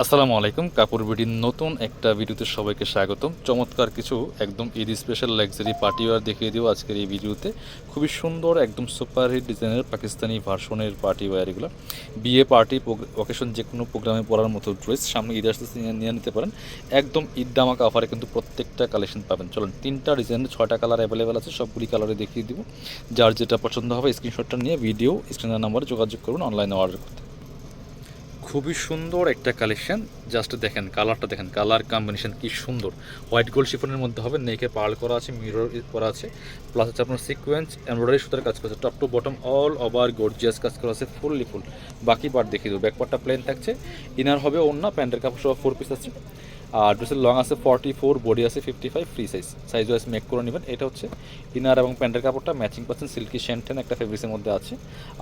আসসালামু আলাইকুম। কাপড় বিডির নতুন একটা ভিডিওতে সবাইকে স্বাগতম। চমৎকার কিছু একদম ঈদ স্পেশাল লাক্সারি পার্টিওয়ার দেখিয়ে দেবো আজকের এই ভিডিওতে। খুবই সুন্দর একদম সুপারহিট ডিজাইনের পাকিস্তানি ভার্সনের পার্টিওয়ার এগুলো। বিয়ে পার্টি অকেশন যে কোনো প্রোগ্রামে পরার মতো ড্রেস, সামনে ঈদ আসতে নিয়ে নিতে পারেন। একদম ঈদ দামাকা অফারে কিন্তু প্রত্যেকটা কালেকশন পাবেন। চলুন, 3টা ডিজাইনের 6টা কালার অ্যাভেলেবেল আছে, সবগুলি কালারে দেখিয়ে দিব। যার যেটা পছন্দ হবে স্ক্রিনশটটা নিয়ে ভিডিও স্ক্রিনের নাম্বারে যোগাযোগ করুন অনলাইনে অর্ডার করতে। খুবই সুন্দর একটা কালেকশন, জাস্ট দেখেন কালারটা, দেখেন কালার কম্বিনেশন কি সুন্দর। হোয়াইট গোল্ড শিফনের মধ্যে হবে, নেকে পার্ল করা আছে, মিরর করা আছে, প্লাস হচ্ছে আপনার সিকোয়েন্স এমব্রয়ডারি সুতার কাজ করা আছে, top to bottom all over gorgeous কাজ করা আছে, ফুললি ফুল। বাকি পার্ট দেখিয়ে দেবো। ব্যাক পার্টটা প্লেন থাকছে, ইনার হবে ওন্না, প্যান্টের কাপড় সহ 4 পিস আছে। আর ড্রেসের লং আছে 44, বডি আছে 55, ফ্রি সাইজ ওয়াইজ মেক করে নেবেন। এটা হচ্ছে ইনার এবং প্যান্টের কাপড়টা ম্যাচিং পাচ্ছেন, সিল্কি শ্যান্টেন একটা ফেব্রিক্সের মধ্যে আছে।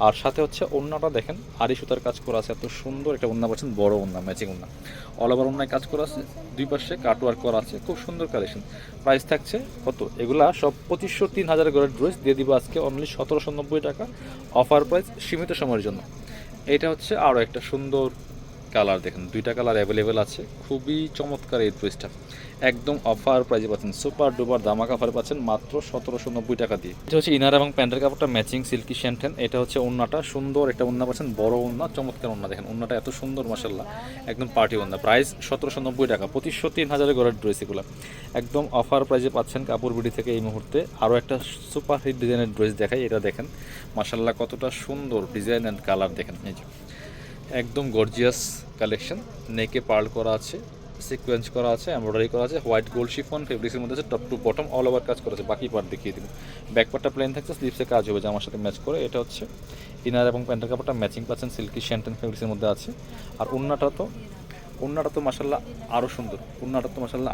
আর সাথে হচ্ছে ওন্নাটা দেখেন আড়ি সুতার কাজ করা আছে, এত সুন্দর একটা ওন্না পাচ্ছেন, বড় ওন্না, ম্যাচিং ওন্না, অল ওভার ওন্নায় কাজ করা আছে, দুই পাশে কাটওয়ার্ক করা আছে, খুব সুন্দর কালেকশন। প্রাইস থাকছে কত? এগুলা সব 2500 3000 করে ড্রেস দিয়ে দিব আজকে অনলি 1790 টাকা, অফার প্রাইস, সীমিত সময়ের জন্য। এটা হচ্ছে আরও একটা সুন্দর কালার, দেখেন 2টা কালার অ্যাভেলেবেল আছে, খুবই চমৎকার এই ড্রেসটা। একদম অফার প্রাইজে পাচ্ছেন, সুপার ডুপার দামাক অফার পাচ্ছেন মাত্র 1790 টাকা দিয়ে। এটা হচ্ছে ইনার এবং প্যান্টের কাপড়টা ম্যাচিং সিল্কি শ্যান্টেন। এটা হচ্ছে ওন্নাটা, সুন্দর একটা ওন্না পাচ্ছেন, বড় ওন্না, চমৎকার ওন্না, দেখেন ওন্নাটা এত সুন্দর মাশাল্লাহ, একদম পার্টি ওন্না। প্রাইস 1790 টাকা, 2500 3000 ঘরের ড্রেস এগুলো একদম অফার প্রাইজে পাচ্ছেন কাপড় বিডি থেকে এই মুহূর্তে। আরও একটা সুপার হিট ডিজাইনের ড্রেস দেখাই, এটা দেখেন মাশাল্লাহ কতটা সুন্দর ডিজাইন অ্যান্ড কালার, দেখেন এই যে একদম গর্জিয়াস কালেকশন। নেকে পার্ল করা আছে, সিকোয়েন্স করা আছে, এমব্রয়ডারি করা আছে, হোয়াইট গোল্ড শিফন ফেব্রিক্সের মধ্যে আছে, top to bottom all over কাজ করা আছে। বাকি পার্ট দেখিয়ে দিব। ব্যাক পার্টটা প্লেন থাকছে, স্লিভসে কাজ হবে জামার সাথে ম্যাচ করে। এটা হচ্ছে ইনার এবং প্যান্টের কাপড়টা ম্যাচিং পাচ্ছেন, সিল্কি শ্যান্টেন ফেব্রিক্সের মধ্যে আছে। আর ওন্নাটা তো মাসাল্লাহ আরও সুন্দর,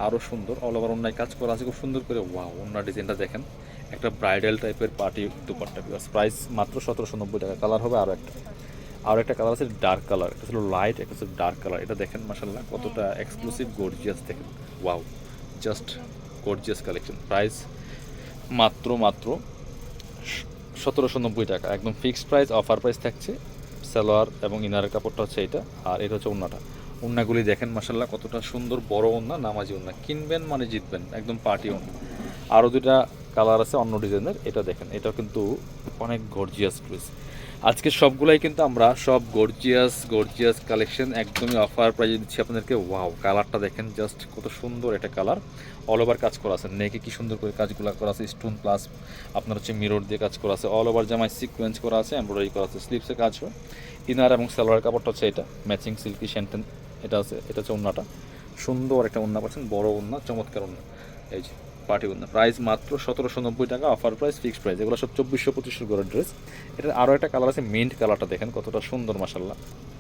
আরও সুন্দর, অল ওভার ওন্নায় কাজ করা আছে খুব সুন্দর করে। ওয়াও, ওন্নার ডিজাইনটা দেখেন, একটা ব্রাইডাল টাইপের পার্টি দুপাট্টা। প্রাইস মাত্র 1790 টাকা। কালার হবে আরও একটা কালার আছে ডার্ক কালার, একটা ছিল লাইট, একটা ছিল ডার্ক কালার। এটা দেখেন মাশাল্লাহ কতটা এক্সক্লুসিভ গর্জিয়াস, দেখেন wow, just gorgeous collection. Price মাত্র 1790 টাকা, একদম ফিক্সড প্রাইস, অফার প্রাইস থাকছে। সালোয়ার এবং ইনারের কাপড়টা হচ্ছে এটা, আর এটা হচ্ছে ওন্নাটা। ওন্নাগুলি দেখেন মাশাল্লাহ কতটা সুন্দর, বড় ওন্না, নামাজি ওন্না, কিনবেন মানে জিতবেন, একদম পার্টি ওন্না। আরও 2টা কালার আছে অন্য ডিজাইনের, এটা দেখেন, এটাও কিন্তু অনেক গর্জিয়াস ড্রেস। আজকে সবগুলাই কিন্তু আমরা সব গর্জিয়াস কালেকশন একদমই অফার প্রাইজে দিচ্ছি আপনাদেরকে। ওয়াও, কালারটা দেখেন জাস্ট কত সুন্দর একটা কালার, অল ওভার কাজ করা আছে, নেকে কি সুন্দর করে কাজগুলো করা আছে, স্টোন প্লাস আপনার হচ্ছে মিরর দিয়ে কাজ করা আছে, অল ওভার জামায় সিকোয়েন্স করা আছে, এমব্রয়ডারি করা আছে, স্লিভসে কাজ হয়। ইনার এবং সালোয়ার কাপড়টা হচ্ছে এটা ম্যাচিং সিল্কি শ্যান্টেন, এটা হচ্ছে ওন্নাটা, সুন্দর একটা ওন্না পাচ্ছেন, বড় ওন্না, চমৎকার ওন্না, এই যে পার্টি ওন্না। প্রাইস মাত্র 1790 টাকা, অফার প্রাইস, ফিক্সড প্রাইস। এগুলো সব 2400 করে ড্রেস। এটার আরও একটা কালার আছে মিন্ট কালারটা, দেখেন কতটা সুন্দর মাশাল্লাহ।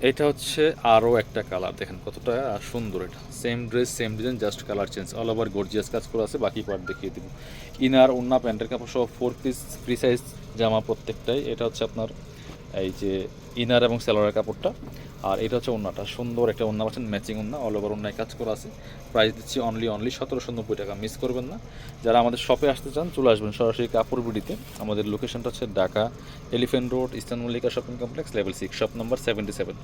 এটা হচ্ছে আরও একটা কালার, দেখেন কতটা সুন্দর। এটা same dress same design, just colour change, all over gorgeous কাজ করা আছে। বাকি পার্ট দেখিয়ে দিব। ইনার ওন্না প্যান্টের কাপড় সহ 4 পিস ফ্রি সাইজ জামা প্রত্যেকটাই। এটা হচ্ছে আপনার এই যে ইনার এবং সালোয়ারের কাপড়টা, আর এটা হচ্ছে ওন্নাটা, সুন্দর একটা ওন্না পাচ্ছেন, ম্যাচিং ওন্না, অল ওভার ওন্নায় কাজ করা আছে। প্রাইস দিচ্ছি অনলি 1790 টাকা, মিস করবেন না। যারা আমাদের শপে আসতে চান চলে আসবেন সরাসরি কাপড় বিডিতে। আমাদের লোকেশনটা হচ্ছে Dhaka elephant road, eastern Mallika shopping complex, level 6, shop number 77।